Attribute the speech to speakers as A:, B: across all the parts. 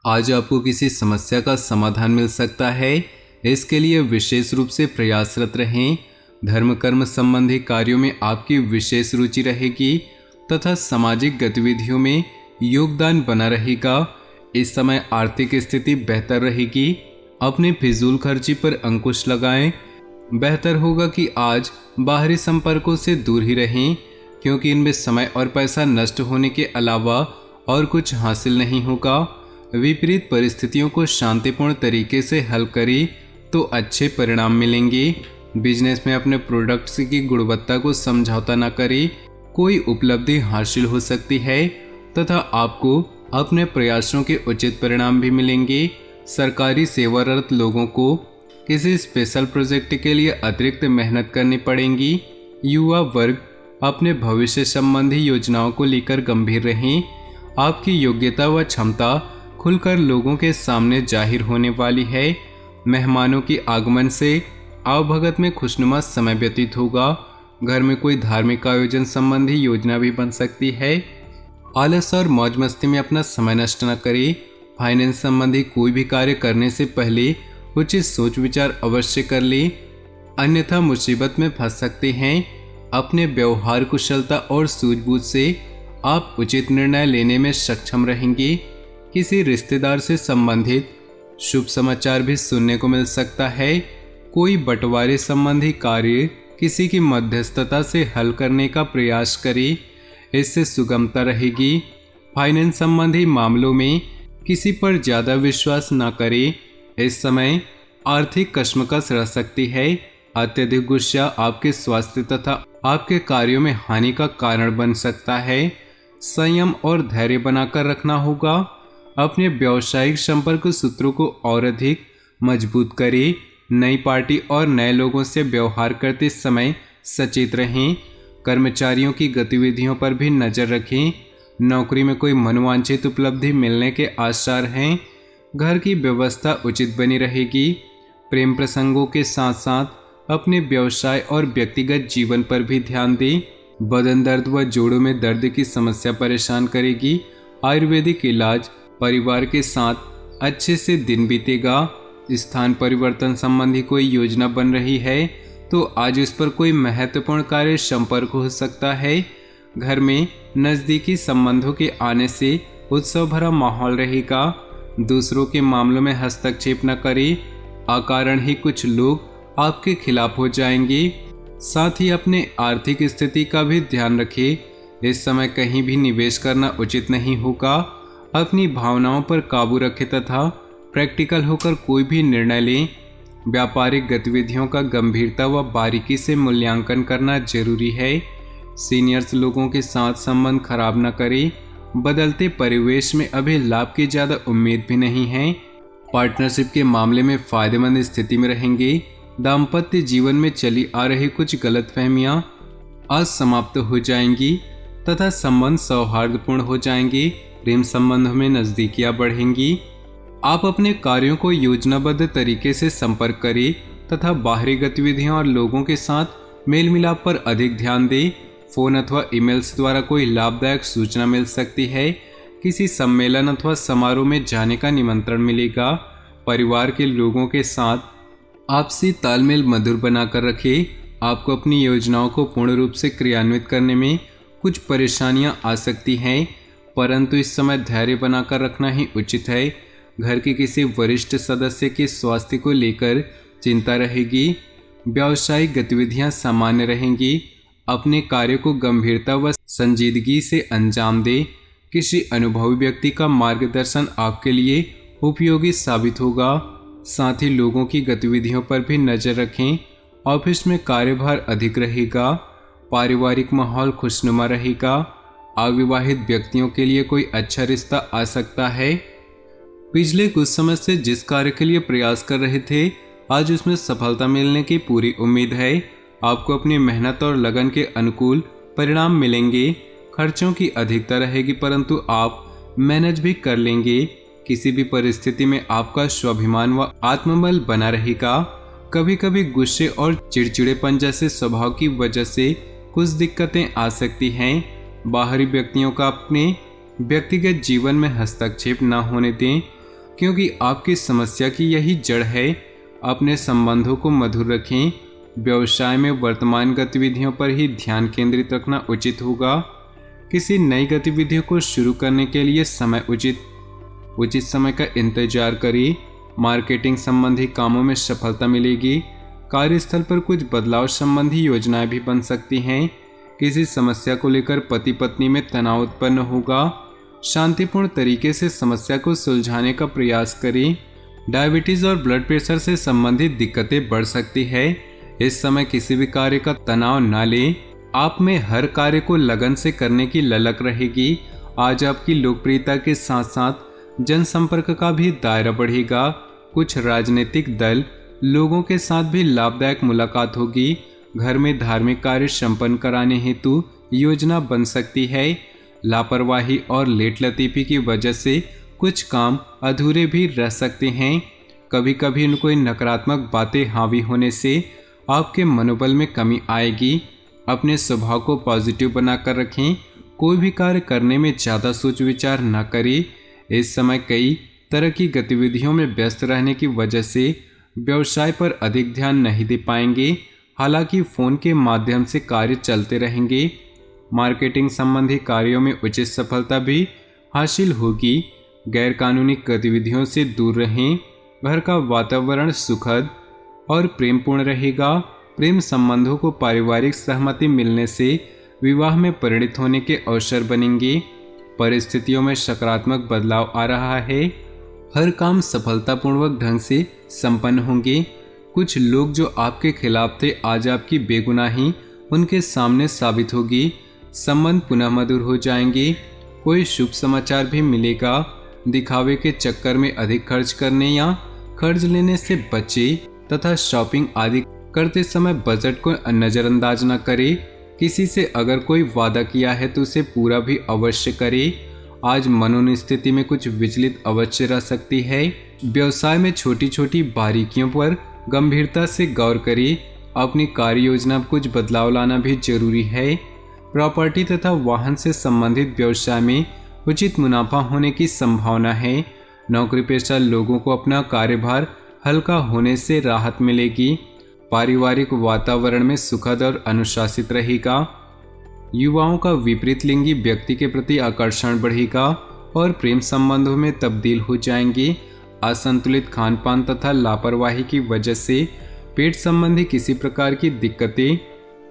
A: आज आपको किसी समस्या का समाधान मिल सकता है। इसके लिए विशेष रूप से प्रयासरत रहें। धर्म कर्म संबंधी कार्यों में आपकी विशेष रुचि रहेगी तथा सामाजिक गतिविधियों में योगदान बना रहेगा। इस समय आर्थिक स्थिति बेहतर रहेगी। अपने फिजूल खर्ची पर अंकुश लगाएं। बेहतर होगा कि आज बाहरी संपर्कों से दूर ही रहें, क्योंकि इनमें समय और पैसा नष्ट होने के अलावा और कुछ हासिल नहीं होगा। विपरीत परिस्थितियों को शांतिपूर्ण तरीके से हल करें तो अच्छे परिणाम मिलेंगे। बिजनेस में अपने प्रोडक्ट्स की गुणवत्ता को समझौता न करें। कोई उपलब्धि हासिल हो सकती है तथा आपको अपने प्रयासों के उचित परिणाम भी मिलेंगे। सरकारी सेवारत लोगों को किसी स्पेशल प्रोजेक्ट के लिए अतिरिक्त मेहनत करनी पड़ेगी। युवा वर्ग अपने भविष्य संबंधी योजनाओं को लेकर गंभीर रहें। आपकी योग्यता व क्षमता खुलकर लोगों के सामने जाहिर होने वाली है। मेहमानों के आगमन से आवभगत में खुशनुमा समय व्यतीत होगा। घर में कोई धार्मिक आयोजन संबंधी योजना भी बन सकती है। आलस और मौज मस्ती में अपना समय नष्ट न करें। फाइनेंस संबंधी कोई भी कार्य करने से पहले उचित सोच विचार अवश्य कर लें, अन्यथा मुसीबत में फंस सकते हैं। अपने व्यवहार कुशलता और सूझबूझ से आप उचित निर्णय लेने में सक्षम रहेंगे। किसी रिश्तेदार से संबंधित शुभ समाचार भी सुनने को मिल सकता है। कोई बंटवारे संबंधी कार्य किसी की मध्यस्थता से हल करने का प्रयास करें, इससे सुगमता रहेगी। फाइनेंस संबंधी मामलों में किसी पर ज़्यादा विश्वास न करें। इस समय आर्थिक कश्मकश रह सकती है। अत्यधिक गुस्सा आपके स्वास्थ्य तथा आपके कार्यों में हानि का कारण बन सकता है। संयम और धैर्य बनाकर रखना होगा। अपने व्यावसायिक संपर्क सूत्रों को और अधिक मजबूत करें। नई पार्टी और नए लोगों से व्यवहार करते समय सचेत रहें। कर्मचारियों की गतिविधियों पर भी नज़र रखें। नौकरी में कोई मनोवांछित उपलब्धि मिलने के आसार हैं। घर की व्यवस्था उचित बनी रहेगी। प्रेम प्रसंगों के साथ साथ अपने व्यवसाय और व्यक्तिगत जीवन पर भी ध्यान दें। बदन दर्द व जोड़ों में दर्द की समस्या परेशान करेगी। आयुर्वेदिक इलाज परिवार के साथ अच्छे से दिन बीतेगा। स्थान परिवर्तन संबंधी कोई योजना बन रही है तो आज इस पर कोई महत्वपूर्ण कार्य संपर्क हो सकता है। घर में नज़दीकी संबंधों के आने से उत्सव भरा माहौल रहेगा। दूसरों के मामलों में हस्तक्षेप न करें, अकारण ही कुछ लोग आपके खिलाफ हो जाएंगे। साथ ही अपने आर्थिक स्थिति का भी ध्यान रखें। इस समय कहीं भी निवेश करना उचित नहीं होगा। अपनी भावनाओं पर काबू रखें तथा प्रैक्टिकल होकर कोई भी निर्णय लें। व्यापारिक गतिविधियों का गंभीरता व बारीकी से मूल्यांकन करना जरूरी है। सीनियर्स लोगों के साथ संबंध खराब न करें। बदलते परिवेश में अभी लाभ की ज़्यादा उम्मीद भी नहीं है। पार्टनरशिप के मामले में फायदेमंद स्थिति में रहेंगे। दाम्पत्य जीवन में चली आ रही कुछ गलतफहमियां आज समाप्त हो जाएंगी तथा संबंध सौहार्दपूर्ण हो जाएंगे। प्रेम संबंधों में नज़दीकियां बढ़ेंगी। आप अपने कार्यों को योजनाबद्ध तरीके से संपर्क करें तथा बाहरी गतिविधियों और लोगों के साथ मेल मिलाप पर अधिक ध्यान दें। फ़ोन अथवा ईमेल्स द्वारा कोई लाभदायक सूचना मिल सकती है। किसी सम्मेलन अथवा समारोह में जाने का निमंत्रण मिलेगा। परिवार के लोगों के साथ आपसी तालमेल मधुर बनाकर रखें। आपको अपनी योजनाओं को पूर्ण रूप से क्रियान्वित करने में कुछ परेशानियां आ सकती हैं, परंतु इस समय धैर्य बनाकर रखना ही उचित है। घर के किसी वरिष्ठ सदस्य के स्वास्थ्य को लेकर चिंता रहेगी। व्यावसायिक गतिविधियां सामान्य रहेंगी। अपने कार्य को गंभीरता व संजीदगी से अंजाम दें। किसी अनुभवी व्यक्ति का मार्गदर्शन आपके लिए उपयोगी साबित होगा। साथ ही लोगों की गतिविधियों पर भी नज़र रखें। ऑफिस में कार्यभार अधिक रहेगा। पारिवारिक माहौल खुशनुमा रहेगा। अविवाहित व्यक्तियों के लिए कोई अच्छा रिश्ता आ सकता है। पिछले कुछ समय से जिस कार्य के लिए प्रयास कर रहे थे, आज उसमें सफलता मिलने की पूरी उम्मीद है। आपको अपनी मेहनत और लगन के अनुकूल परिणाम मिलेंगे। खर्चों की अधिकता रहेगी, परंतु आप मैनेज भी कर लेंगे। किसी भी परिस्थिति में आपका स्वाभिमान व आत्मबल बना रहेगा। कभी कभी गुस्से और चिड़चिड़ेपन जैसे स्वभाव की वजह से कुछ दिक्कतें आ सकती हैं। बाहरी व्यक्तियों का अपने व्यक्तिगत जीवन में हस्तक्षेप न होने दें। क्योंकि आपकी समस्या की यही जड़ है। अपने संबंधों को मधुर रखें। व्यवसाय में वर्तमान गतिविधियों पर ही ध्यान केंद्रित रखना उचित होगा। किसी नई गतिविधियों को शुरू करने के लिए उचित समय का इंतजार करें। मार्केटिंग संबंधी कामों में सफलता मिलेगी। कार्यस्थल पर कुछ बदलाव संबंधी योजनाएं भी बन सकती हैं। किसी समस्या को लेकर पति पत्नी में तनाव उत्पन्न होगा। शांतिपूर्ण तरीके से समस्या को सुलझाने का प्रयास करें। डायबिटीज और ब्लड प्रेशर से संबंधित दिक्कतें बढ़ सकती है। इस समय किसी भी कार्य का तनाव न लें। आप में हर कार्य को लगन से करने की ललक रहेगी। आज आपकी लोकप्रियता के साथ साथ जनसंपर्क का भी दायरा बढ़ेगा। कुछ राजनीतिक दल लोगों के साथ भी लाभदायक मुलाकात होगी। घर में धार्मिक कार्य संपन्न कराने हेतु योजना बन सकती है। लापरवाही और लेट लतीफी की वजह से कुछ काम अधूरे भी रह सकते हैं। कभी कभी उन कोई नकारात्मक बातें हावी होने से आपके मनोबल में कमी आएगी। अपने स्वभाव को पॉजिटिव बनाकर रखें। कोई भी कार्य करने में ज़्यादा सोच विचार न करें। इस समय कई तरह की गतिविधियों में व्यस्त रहने की वजह से व्यवसाय पर अधिक ध्यान नहीं दे पाएंगे। हालांकि फ़ोन के माध्यम से कार्य चलते रहेंगे। मार्केटिंग संबंधी कार्यों में उचित सफलता भी हासिल होगी। गैरकानूनी गतिविधियों से दूर रहें। घर का वातावरण सुखद और प्रेमपूर्ण रहेगा। प्रेम संबंधों को पारिवारिक सहमति मिलने से विवाह में परिणत होने के अवसर बनेंगे। परिस्थितियों में सकारात्मक बदलाव आ रहा है। हर काम सफलतापूर्वक ढंग से संपन्न होंगे। कुछ लोग जो आपके खिलाफ थे, आज आपकी बेगुनाही उनके सामने साबित होगी। संबंध पुनः मधुर हो जाएंगे। कोई शुभ समाचार भी मिलेगा। दिखावे के चक्कर में अधिक खर्च करने या कर्ज लेने से बचे तथा शॉपिंग आदि करते समय बजट को नज़रअंदाज न करें। किसी से अगर कोई वादा किया है तो उसे पूरा भी अवश्य करें। आज मनोस्थिति में कुछ विचलित अवश्य रह सकती है। व्यवसाय में छोटी छोटी बारीकियों पर गंभीरता से गौर करें। अपनी कार्य योजना में कुछ बदलाव लाना भी जरूरी है। प्रॉपर्टी तथा वाहन से संबंधित व्यवसाय में उचित मुनाफा होने की संभावना है। नौकरी पेशा लोगों को अपना कार्यभार हल्का होने से राहत मिलेगी। पारिवारिक वातावरण में सुखद और अनुशासित रहेगा। युवाओं का विपरीत लिंगी व्यक्ति के प्रति आकर्षण बढ़ेगा और प्रेम संबंधों में तब्दील हो जाएंगे। असंतुलित खान पान तथा लापरवाही की वजह से पेट संबंधी किसी प्रकार की दिक्कतें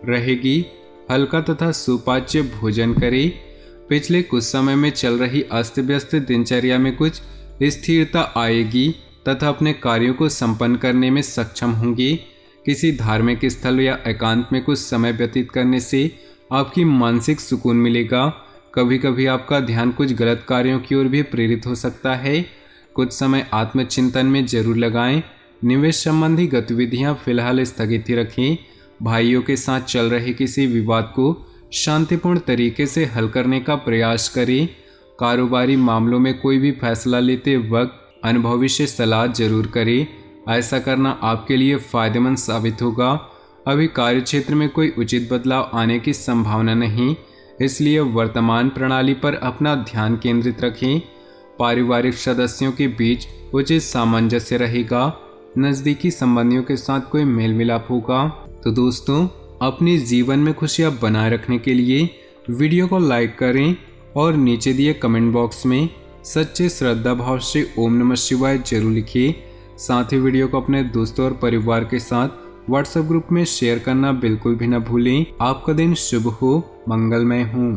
A: रहेगी। हल्का तथा सुपाच्य भोजन करें। पिछले कुछ समय में चल रही अस्त व्यस्त दिनचर्या में कुछ स्थिरता आएगी तथा अपने कार्यों को संपन्न करने में सक्षम होंगी। किसी धार्मिक स्थल या एकांत में कुछ समय व्यतीत करने से आपकी मानसिक सुकून मिलेगा। कभी कभी आपका ध्यान कुछ गलत कार्यों की ओर भी प्रेरित हो सकता है। कुछ समय आत्मचिंतन में जरूर लगाएं। निवेश संबंधी गतिविधियां फिलहाल स्थगित ही रखें। भाइयों के साथ चल रहे किसी विवाद को शांतिपूर्ण तरीके से हल करने का प्रयास करें। कारोबारी मामलों में कोई भी फैसला लेते वक्त अनुभवी से सलाह जरूर करें। ऐसा करना आपके लिए फायदेमंद साबित होगा। अभी कार्यक्षेत्र में कोई उचित बदलाव आने की संभावना नहीं, इसलिए वर्तमान प्रणाली पर अपना ध्यान केंद्रित रखें। पारिवारिक सदस्यों के बीच उचित सामंजस्य रहेगा। नज़दीकी संबंधियों के साथ कोई मेल मिलाप होगा। तो दोस्तों, अपने जीवन में खुशियां बनाए रखने के लिए वीडियो को लाइक करें और नीचे दिए कमेंट बॉक्स में सच्चे श्रद्धा भाव से ओम नमः शिवाय जरूर लिखिए। साथ ही वीडियो को अपने दोस्तों और परिवार के साथ व्हाट्सएप ग्रुप में शेयर करना बिल्कुल भी न भूलें। आपका दिन शुभ हो, मंगलमय हो।